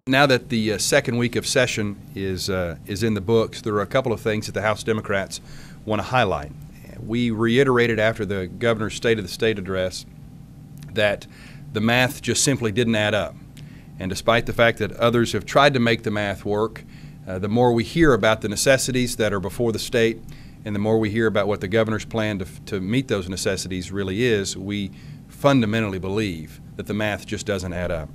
Now that the second week of session is in the books, there are a couple of things that the House Democrats want to highlight. We reiterated after the governor's State of the State address that the math just simply didn't add up. And despite the fact that others have tried to make the math work, the more we hear about the necessities that are before the state and the more we hear about what the governor's plan to meet those necessities really is, we fundamentally believe that the math just doesn't add up.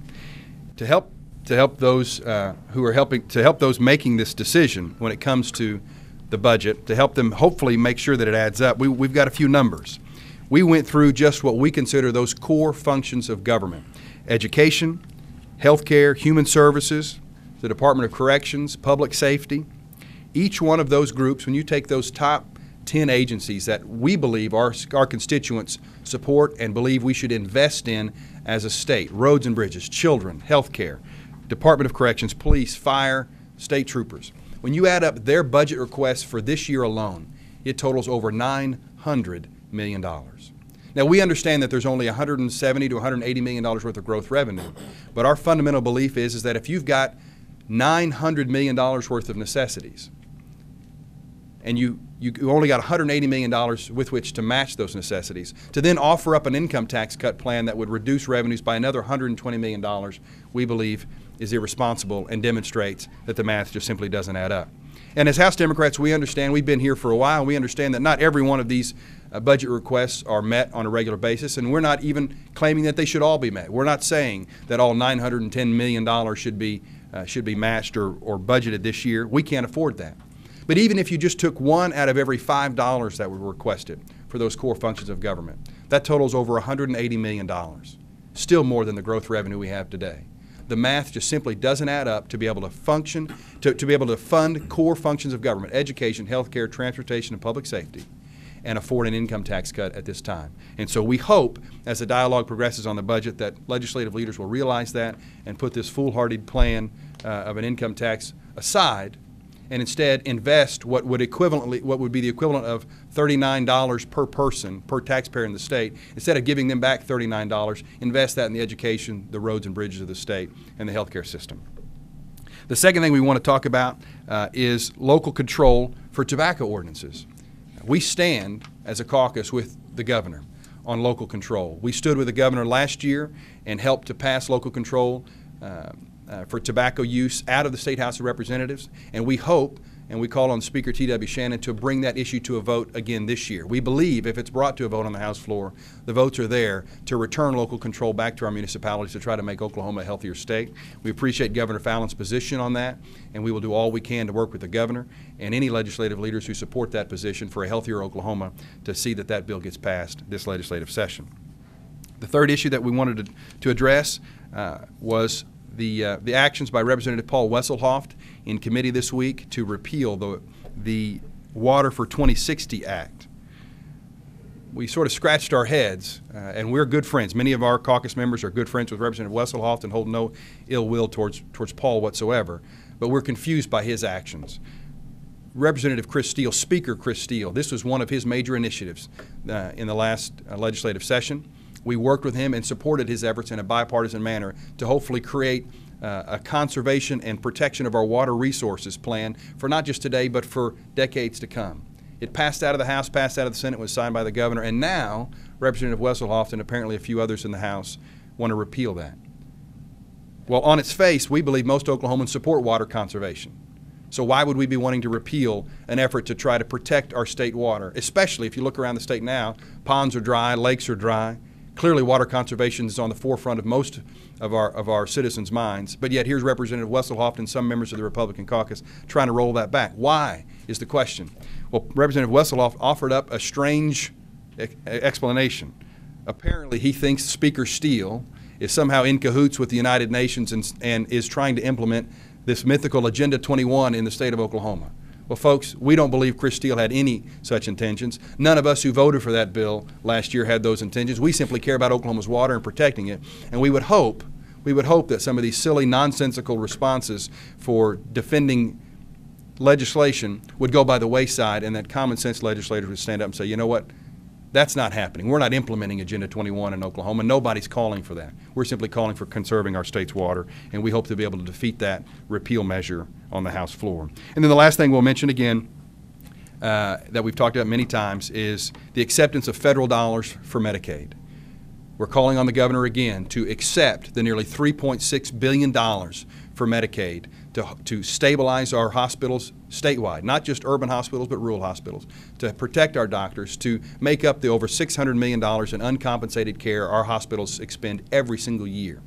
To help those those making this decision when it comes to the budget, to help them hopefully make sure that it adds up, we've got a few numbers. We went through just what we consider those core functions of government: education, healthcare, human services, the Department of Corrections, public safety. Each one of those groups, when you take those top 10 agencies that we believe our constituents support and believe we should invest in as a state: roads and bridges, children, healthcare, Department of Corrections, police, fire, state troopers. When you add up their budget requests for this year alone, it totals over $900 million. Now, we understand that there's only $170 to $180 million worth of growth revenue, but our fundamental belief is that if you've got $900 million worth of necessities and you only got $180 million with which to match those necessities, to then offer up an income tax cut plan that would reduce revenues by another $120 million, we believe is irresponsible and demonstrates that the math just simply doesn't add up. And as House Democrats, we understand, we've been here for a while, and we understand that not every one of these budget requests are met on a regular basis, and we're not even claiming that they should all be met. We're not saying that all $910 million should be matched or budgeted this year. We can't afford that. But even if you just took one out of every $5 that were requested for those core functions of government, that totals over $180 million, still more than the growth revenue we have today. The math just simply doesn't add up to be able to function, to be able to fund core functions of government: education, healthcare, transportation, and public safety, and afford an income tax cut at this time. And so we hope, as the dialogue progresses on the budget, that legislative leaders will realize that and put this foolhardy plan of an income tax aside and instead invest what would be the equivalent of $39 per person, per taxpayer in the state. Instead of giving them back $39, invest that in the education, the roads and bridges of the state, and the healthcare system. The second thing we want to talk about is local control for tobacco ordinances. We stand as a caucus with the governor on local control. We stood with the governor last year and helped to pass local control for tobacco use out of the State House of Representatives, and we hope and we call on Speaker T.W. Shannon to bring that issue to a vote again this year. We believe if it's brought to a vote on the House floor, the votes are there to return local control back to our municipalities to try to make Oklahoma a healthier state. We appreciate Governor Fallon's position on that, and we will do all we can to work with the governor and any legislative leaders who support that position for a healthier Oklahoma to see that that bill gets passed this legislative session. The third issue that we wanted to address was the actions by Representative Paul Wesselhoft in committee this week to repeal the Water for 2060 Act. We sort of scratched our heads, and we're good friends. Many of our caucus members are good friends with Representative Wesselhoft and hold no ill will towards Paul whatsoever, but we're confused by his actions. Representative Chris Steele, Speaker Chris Steele, this was one of his major initiatives in the last legislative session. We worked with him and supported his efforts in a bipartisan manner to hopefully create a conservation and protection of our water resources plan for not just today but for decades to come. It passed out of the House, passed out of the Senate, was signed by the governor, and now Representative Wesselhoft and apparently a few others in the House want to repeal that. Well, on its face, we believe most Oklahomans support water conservation. So why would we be wanting to repeal an effort to try to protect our state water, especially if you look around the state now, ponds are dry, lakes are dry. Clearly, water conservation is on the forefront of most of our citizens' minds, but yet here's Representative Wesselhoft and some members of the Republican caucus trying to roll that back. Why is the question? Well, Representative Wesselhoft offered up a strange explanation. Apparently, he thinks Speaker Steele is somehow in cahoots with the United Nations and is trying to implement this mythical Agenda 21 in the state of Oklahoma. Well, folks, we don't believe Chris Steele had any such intentions. None of us who voted for that bill last year had those intentions. We simply care about Oklahoma's water and protecting it, and we would hope that some of these silly, nonsensical responses for defending legislation would go by the wayside and that common sense legislators would stand up and say, you know what, That's not happening. We're not implementing Agenda 21 in Oklahoma. Nobody's calling for that. We're simply calling for conserving our state's water, and we hope to be able to defeat that repeal measure on the House floor. And then the last thing we'll mention again that we've talked about many times is the acceptance of federal dollars for Medicaid. We're calling on the governor again to accept the nearly $3.6 billion for Medicaid to stabilize our hospitals statewide, not just urban hospitals but rural hospitals, to protect our doctors, to make up the over $600 million in uncompensated care our hospitals expend every single year.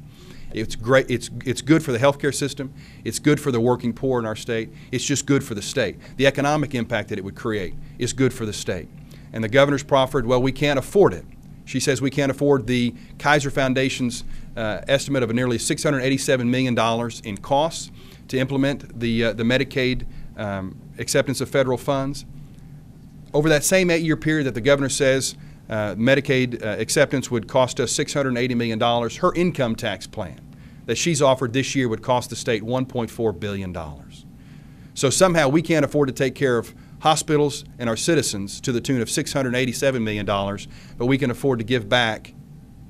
It's great. It's good for the healthcare system. It's good for the working poor in our state. It's just good for the state. The economic impact that it would create is good for the state. And the governor's proffered, well, we can't afford it. She says we can't afford the Kaiser Foundation's estimate of nearly $687 million in costs to implement the Medicaid acceptance of federal funds. Over that same 8-year period that the governor says Medicaid acceptance would cost us $680 million, her income tax plan that she's offered this year would cost the state $1.4 billion. So somehow we can't afford to take care of hospitals and our citizens to the tune of $687 million, but we can afford to give back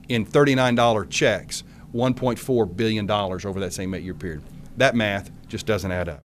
in $39 checks $1.4 billion over that same 8-year period. That math just doesn't add up.